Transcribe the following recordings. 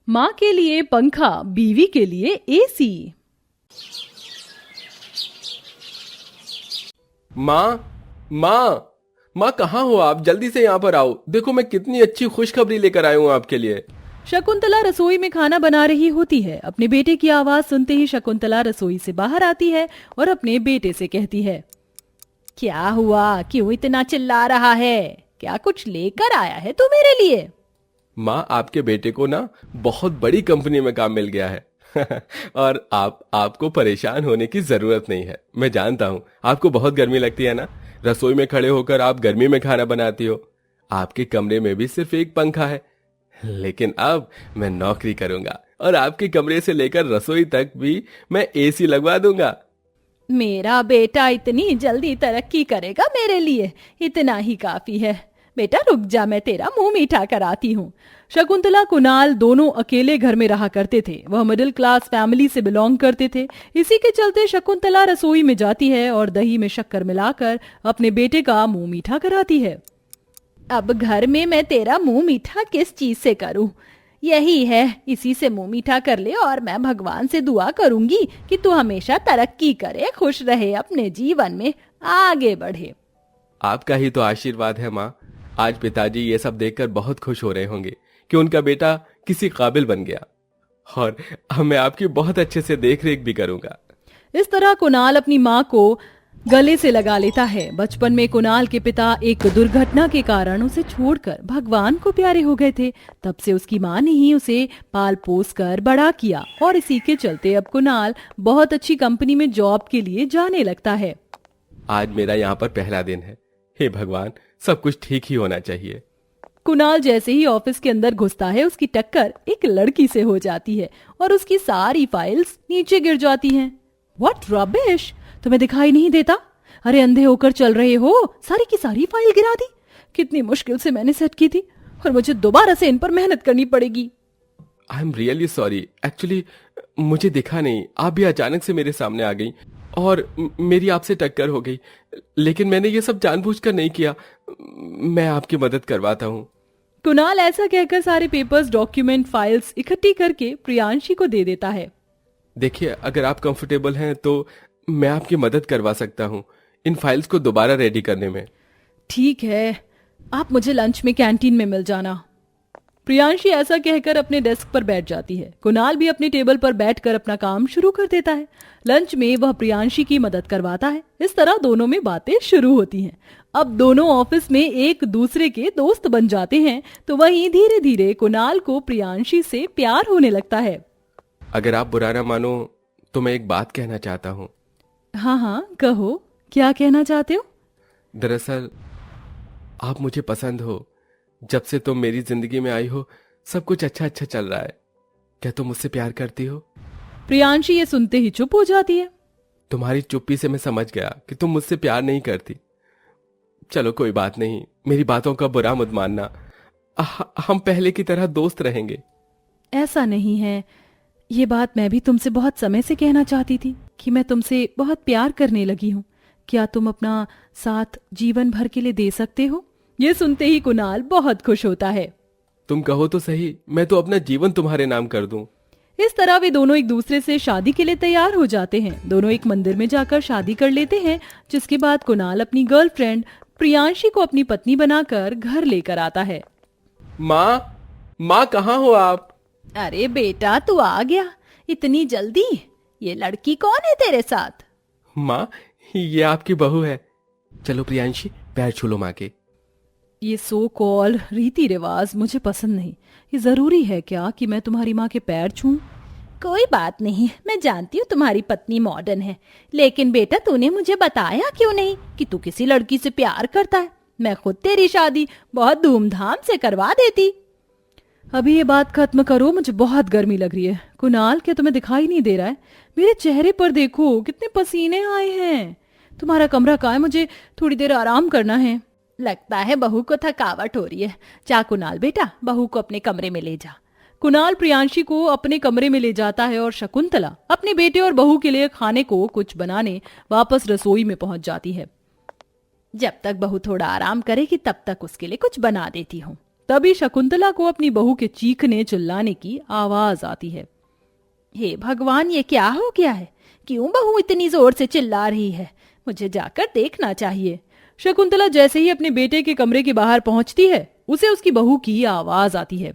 माँ के लिए पंखा, बीवी के लिए एसी। माँ माँ माँ, कहाँ हो आप? जल्दी से यहाँ पर आओ। देखो मैं कितनी अच्छी खुशखबरी लेकर आया हूँ आपके लिए। शकुंतला रसोई में खाना बना रही होती है। अपने बेटे की आवाज सुनते ही शकुंतला रसोई से बाहर आती है और अपने बेटे से कहती है, क्या हुआ? क्यों इतना चिल्ला रहा है? क्या कुछ लेकर आया है तू मेरे लिए? माँ, आपके बेटे को ना बहुत बड़ी कंपनी में काम मिल गया है। और आपको परेशान होने की जरूरत नहीं है। मैं जानता हूँ आपको बहुत गर्मी लगती है ना। रसोई में खड़े होकर आप गर्मी में खाना बनाती हो। आपके कमरे में भी सिर्फ एक पंखा है, लेकिन अब मैं नौकरी करूंगा और आपके कमरे से लेकर रसोई तक भी मैं एसी लगवा दूंगा। मेरा बेटा इतनी जल्दी तरक्की करेगा मेरे लिए इतना ही काफी है। बेटा रुक जा, मैं तेरा मुंह मीठा कराती हूँ। शकुंतला कुणाल दोनों अकेले घर में रहा करते थे। वह मिडिल क्लास फैमिली से बिलोंग करते थे। इसी के चलते शकुंतला रसोई में जाती है और दही में शक्कर मिलाकर अपने बेटे का मुंह मीठा कराती है। अब घर में मैं तेरा मुंह मीठा किस चीज से करूं? यही है, इसी से मुंह मीठा कर ले और मैं भगवान से दुआ करूंगी कि तू हमेशा तरक्की करे, खुश रहे, अपने जीवन में आगे बढ़े। आपका ही तो आशीर्वाद है माँ। आज पिताजी ये सब देखकर बहुत खुश हो रहे होंगे कि उनका बेटा किसी काबिल बन गया, और अब मैं आपकी बहुत अच्छे से देख रेख भी करूंगा। इस तरह कुणाल अपनी माँ को गले से लगा लेता है। बचपन में कुणाल के पिता एक दुर्घटना के कारण उसे छोड़कर भगवान को प्यारे हो गए थे। तब से उसकी माँ ने ही उसे पाल पोस कर बड़ा किया और इसी के चलते अब कुणाल बहुत अच्छी कंपनी में जॉब के लिए जाने लगता है। आज मेरा यहाँ पर पहला दिन है। हे भगवान, सब कुछ ठीक ही होना चाहिए। कुणाल जैसे ही ऑफिस के अंदर घुसता है, उसकी टक्कर एक लड़की से हो जाती है और उसकी सारी फाइल्स नीचे गिर जाती हैं। What rubbish! तुम्हें दिखाई नहीं देता? अरे अंधे होकर चल रहे हो? सारी की सारी फाइल गिरा दी। कितनी मुश्किल से मैंने सेट की थी और मुझे दोबारा से इन पर मेहनत करनी पड़ेगी। I am really sorry. Actually मुझे दिखा नहीं, आप भी अचानक से मेरे सामने आ गई और मेरी आपसे टक्कर हो गई। लेकिन मैंने ये सब जानबूझकर नहीं किया। मैं आपकी मदद करवाता हूँ। कुणाल ऐसा कहकर सारे पेपर्स, डॉक्यूमेंट, फाइल्स इकट्ठी करके प्रियांशी को दे देता है। देखिए, अगर आप कंफर्टेबल हैं तो मैं आपकी मदद करवा सकता हूँ इन फाइल्स को दोबारा रेडी करने में। ठीक है, आप मुझे लंच में कैंटीन में मिल जाना। प्रियांशी ऐसा कहकर अपने डेस्क पर बैठ जाती है। कुणाल भी अपने टेबल पर बैठकर अपना काम शुरू कर देता है। लंच में वह प्रियांशी की मदद करवाता है। इस तरह दोनों में बातें शुरू होती हैं। अब दोनों ऑफिस में एक दूसरे के दोस्त बन जाते हैं। तो वहीं धीरे धीरे कुणाल को प्रियांशी से प्यार होने लगता है। अगर आप बुरा ना मानो तो मैं एक बात कहना चाहता हूँ। हाँ हाँ, कहो, क्या कहना चाहते हो? दरअसल आप मुझे पसंद हो। जब से तुम मेरी जिंदगी में आई हो, सब कुछ अच्छा अच्छा चल रहा है। क्या तुम मुझसे प्यार करती हो? प्रियांशी ये सुनते ही चुप हो जाती है। तुम्हारी चुप्पी से मैं समझ गया कि तुम मुझसे प्यार नहीं करती। चलो कोई बात नहीं, मेरी बातों का बुरा मत मानना। हम पहले की तरह दोस्त रहेंगे। ऐसा नहीं है, ये बात मैं भी तुमसे बहुत समय से कहना चाहती थी कि मैं तुमसे बहुत प्यार करने लगी हूँ। क्या तुम अपना साथ जीवन भर के लिए दे सकते हो? ये सुनते ही कुणाल बहुत खुश होता है। तुम कहो तो सही, मैं तो अपना जीवन तुम्हारे नाम कर दूं। इस तरह वे दोनों एक दूसरे से शादी के लिए तैयार हो जाते हैं। दोनों एक मंदिर में जाकर शादी कर लेते हैं, जिसके बाद कुणाल अपनी गर्लफ्रेंड प्रियांशी को अपनी पत्नी बनाकर घर लेकर आता है। माँ कहाँ हो आप? अरे बेटा, तू आ गया इतनी जल्दी? ये लड़की कौन है तेरे साथ? माँ, ये आपकी बहू है। चलो प्रियांशी, पैर छू लो माँ के। ये सो कॉल रीति रिवाज मुझे पसंद नहीं। ये जरूरी है क्या कि मैं तुम्हारी माँ के पैर छूं? कोई बात नहीं, मैं जानती हूँ तुम्हारी पत्नी मॉडर्न है, लेकिन बेटा तूने मुझे बताया क्यों नहीं कि तू किसी लड़की से प्यार करता है? मैं खुद तेरी शादी बहुत धूमधाम से करवा देती। अभी ये बात खत्म करो, मुझे बहुत गर्मी लग रही है। कुणाल, क्या तुम्हें दिखाई नहीं दे रहा है? मेरे चेहरे पर देखो, कितने पसीने आए हैं। तुम्हारा कमरा कहाँ है? मुझे थोड़ी देर आराम करना है। लगता है बहू को थकावट हो रही है। जा कुणाल बेटा, बहू को अपने कमरे में ले जा। कुणाल प्रियांशी को अपने कमरे में ले जाता है और शकुंतला अपने बेटे और बहू के लिए खाने को कुछ बनाने वापस रसोई में पहुंच जाती है। जब तक बहू थोड़ा आराम करेगी तब तक उसके लिए कुछ बना देती हूँ। तभी शकुंतला को अपनी बहू के चीखने चिल्लाने की आवाज आती है। हे भगवान, ये क्या हो गया है? क्यों बहू इतनी जोर से चिल्ला रही है? मुझे जाकर देखना चाहिए। शकुंतला जैसे ही अपने बेटे के कमरे के बाहर पहुंचती है, उसे उसकी बहू की आवाज आती है।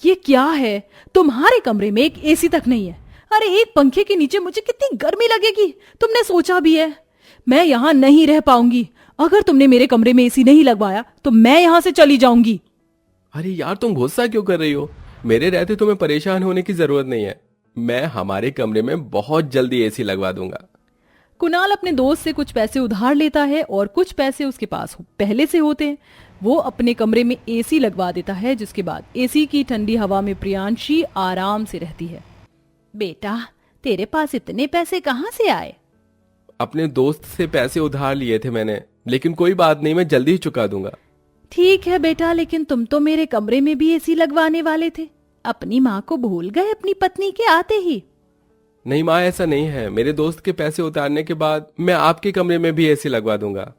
ये क्या है? तुम्हारे कमरे में एक एसी तक नहीं है। अरे एक पंखे के नीचे मुझे कितनी गर्मी लगेगी, तुमने सोचा भी है? मैं यहाँ नहीं रह पाऊंगी। अगर तुमने मेरे कमरे में एसी नहीं लगवाया तो मैं यहाँ से चली जाऊंगी। अरे यार, तुम गुस्सा क्यों कर रही हो? मेरे रहते तुम्हें परेशान होने की जरूरत नहीं है। मैं हमारे कमरे में बहुत जल्दी एसी लगवा दूंगा। कुणाल अपने दोस्त से कुछ पैसे उधार लेता है और कुछ पैसे उसके पास पहले से होते हैं। वो अपने कमरे में एसी लगवा देता है, जिसके बाद एसी की ठंडी हवा में प्रियांशी आराम से रहती है। बेटा, तेरे पास इतने पैसे कहाँ से आए? अपने दोस्त से पैसे उधार लिए थे मैंने, लेकिन कोई बात नहीं, मैं जल्दी ही चुका दूंगा। ठीक है बेटा, लेकिन तुम तो मेरे कमरे में भी एसी लगवाने वाले थे। अपनी माँ को भूल गए अपनी पत्नी के आते ही? नहीं माँ, ऐसा नहीं है। मेरे दोस्त के पैसे उतारने के बाद मैं आपके कमरे में भी एसी लगवा दूंगा।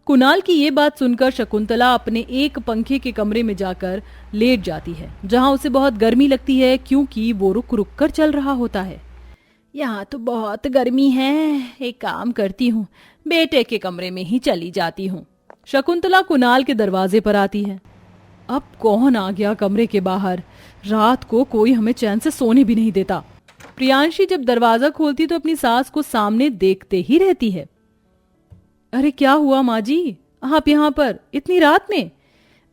कुणाल की ये बात सुनकर शकुंतला अपने एक पंखे के कमरे में जाकर लेट जाती है, जहां उसे बहुत गर्मी लगती है क्योंकि वो रुक रुक कर चल रहा होता है। यहाँ तो बहुत गर्मी है, एक काम करती हूँ, बेटे के कमरे में ही चली जाती हूँ। शकुंतला कुणाल के दरवाजे पर आती है। अब कौन आ गया कमरे के बाहर? रात को कोई हमें चैन से सोने भी नहीं देता। प्रियांशी जब दरवाजा खोलती तो अपनी सास को सामने देखते ही रहती है। अरे क्या हुआ माँ जी, आप यहाँ पर इतनी रात में?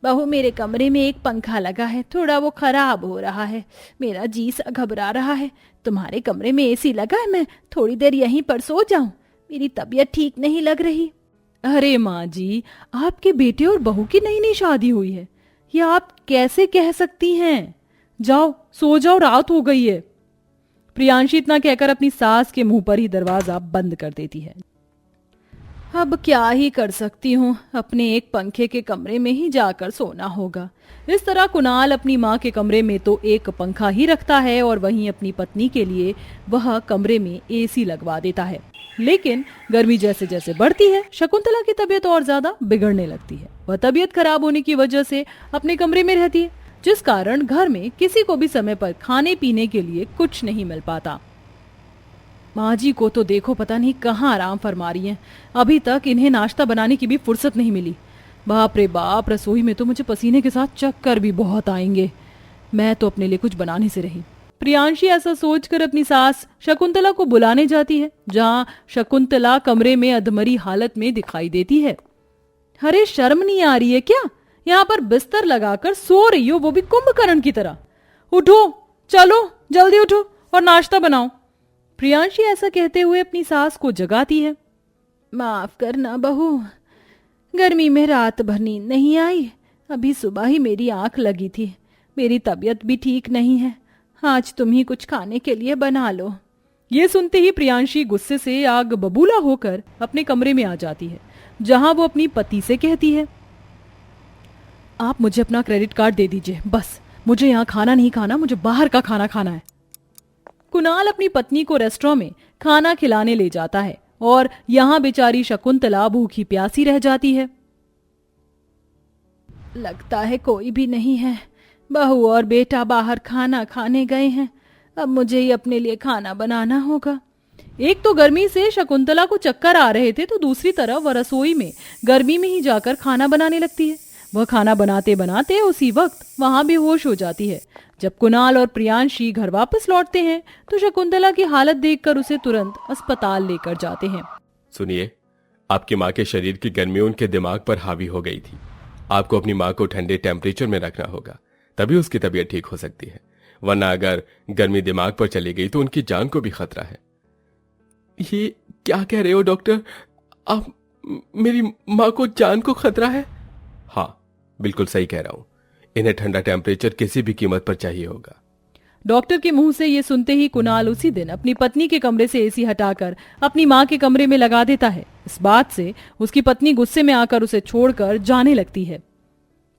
बहू, मेरे कमरे में एक पंखा लगा है, थोड़ा वो खराब हो रहा है, मेरा जी सा घबरा रहा है। तुम्हारे कमरे में एसी लगा है, मैं थोड़ी देर यहीं पर सो जाऊं, मेरी तबीयत ठीक नहीं लग रही। अरे माँ जी, आपके बेटे और बहू की नई नई शादी हुई है, ये आप कैसे कह सकती हैं? जाओ सो जाओ, रात हो गई है। प्रियांशी इतना कहकर अपनी सास के मुंह पर ही दरवाजा बंद कर देती है। अब क्या ही कर सकती हूँ, अपने एक पंखे के कमरे में ही जाकर सोना होगा। इस तरह कुणाल अपनी माँ के कमरे में तो एक पंखा ही रखता है और वहीं अपनी पत्नी के लिए वह कमरे में एसी लगवा देता है। लेकिन गर्मी जैसे जैसे बढ़ती है, शकुंतला की तबीयत और ज्यादा बिगड़ने लगती है। वह तबीयत खराब होने की वजह से अपने कमरे में रहती है, जिस कारण घर में किसी को भी समय पर खाने पीने के लिए कुछ नहीं मिल पाता। माँ जी को तो देखो पता नहीं कहाँ आराम फरमा रही हैं, अभी तक इन्हें नाश्ता बनाने की भी फुर्सत नहीं मिली। बाप रे बाप, रसोई में तो मुझे पसीने के साथ चक्कर भी बहुत आएंगे। मैं तो अपने लिए कुछ बनाने से रही। प्रियांशी ऐसा सोचकर अपनी सास शकुंतला को बुलाने जाती है, जहाँ शकुंतला कमरे में अधमरी हालत में दिखाई देती है। अरे शर्म नहीं आ रही है क्या? यहाँ पर बिस्तर लगाकर सो रही हो, वो भी कुंभकर्ण की तरह। उठो, चलो जल्दी उठो और नाश्ता बनाओ। प्रियांशी ऐसा कहते हुए अपनी सास को जगाती है। माफ करना बहू, गर्मी में रात भर नींद नहीं आई, अभी सुबह ही मेरी आंख लगी थी, मेरी तबीयत भी ठीक नहीं है, आज तुम ही कुछ खाने के लिए बना लो। ये सुनते ही प्रियांशी गुस्से से आग बबूला होकर अपने कमरे में आ जाती है, जहां वो अपनी पति से कहती है, आप मुझे अपना क्रेडिट कार्ड दे दीजिए, बस मुझे यहाँ खाना नहीं खाना, मुझे बाहर का खाना खाना है। कुणाल अपनी पत्नी को रेस्टोरेंट में खाना खिलाने ले जाता है और यहाँ बेचारी शकुंतला भूखी प्यासी रह जाती है। लगता है कोई भी नहीं है, बहू और बेटा बाहर खाना खाने गए हैं, अब मुझे ही अपने लिए खाना बनाना होगा। एक तो गर्मी से शकुंतला को चक्कर आ रहे थे, तो दूसरी तरफ वह रसोई में गर्मी में ही जाकर खाना बनाने लगती है। वह खाना बनाते बनाते उसी वक्त वहां बेहोश हो जाती है। जब कुणाल और प्रियांशी घर वापस लौटते हैं तो शकुंतला की हालत देखकर उसे तुरंत अस्पताल लेकर जाते हैं। सुनिए, आपकी माँ के शरीर की गर्मी उनके दिमाग पर हावी हो गई थी। आपको अपनी माँ को ठंडे टेम्परेचर में रखना होगा, तभी उसकी तबीयत ठीक हो सकती है, वरना अगर गर्मी दिमाग पर चली गई तो उनकी जान को भी खतरा है। ये क्या कह रहे हो डॉक्टर? आप मेरी माँ को जान को खतरा है? हाँ, बिल्कुल सही कह रहा हूं। इन्हें ठंडा टेम्परेचर किसी भी कीमत पर चाहिए होगा। डॉक्टर के मुंह से ये सुनते ही कुणाल उसी दिन अपनी पत्नी के कमरे से एसी हटाकर अपनी माँ के कमरे में लगा देता है। इस बात से उसकी पत्नी गुस्से में आकर उसे छोड़कर जाने लगती है।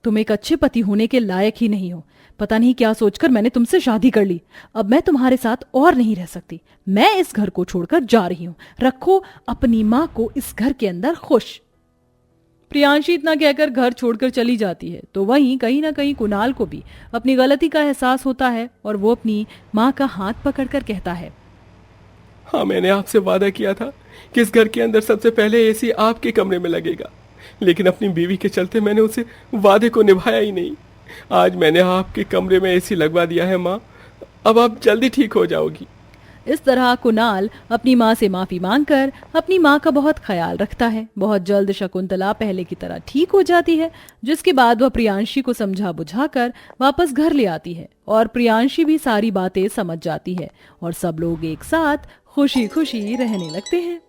तुम एक अच्छे पति होने के लायक ही नहीं हो, पता नहीं क्या सोचकर मैंने तुमसे शादी कर ली। अब मैं तुम्हारे साथ और नहीं रह सकती, मैं इस घर को छोड़कर जा रही हूँ। रखो अपनी माँ को इस घर के अंदर खुश। प्रियांशी इतना कहकर घर छोड़कर चली जाती है तो वहीं कहीं ना कहीं कुणाल को भी अपनी गलती का एहसास होता है और वो अपनी माँ का हाथ पकड़कर कहता है, हाँ, मैंने आपसे वादा किया था कि इस घर के अंदर सबसे पहले एसी आपके कमरे में लगेगा, लेकिन अपनी बीवी के चलते मैंने उसे वादे को निभाया ही नहीं। आज मैंने आपके कमरे में एसी लगवा दिया है माँ, अब आप जल्दी ठीक हो जाओगी। इस तरह कुणाल अपनी माँ से माफी मांगकर अपनी माँ का बहुत ख्याल रखता है। बहुत जल्द शकुंतला पहले की तरह ठीक हो जाती है, जिसके बाद वह प्रियांशी को समझा बुझाकर वापस घर ले आती है और प्रियांशी भी सारी बातें समझ जाती है और सब लोग एक साथ खुशी खुशी रहने लगते हैं।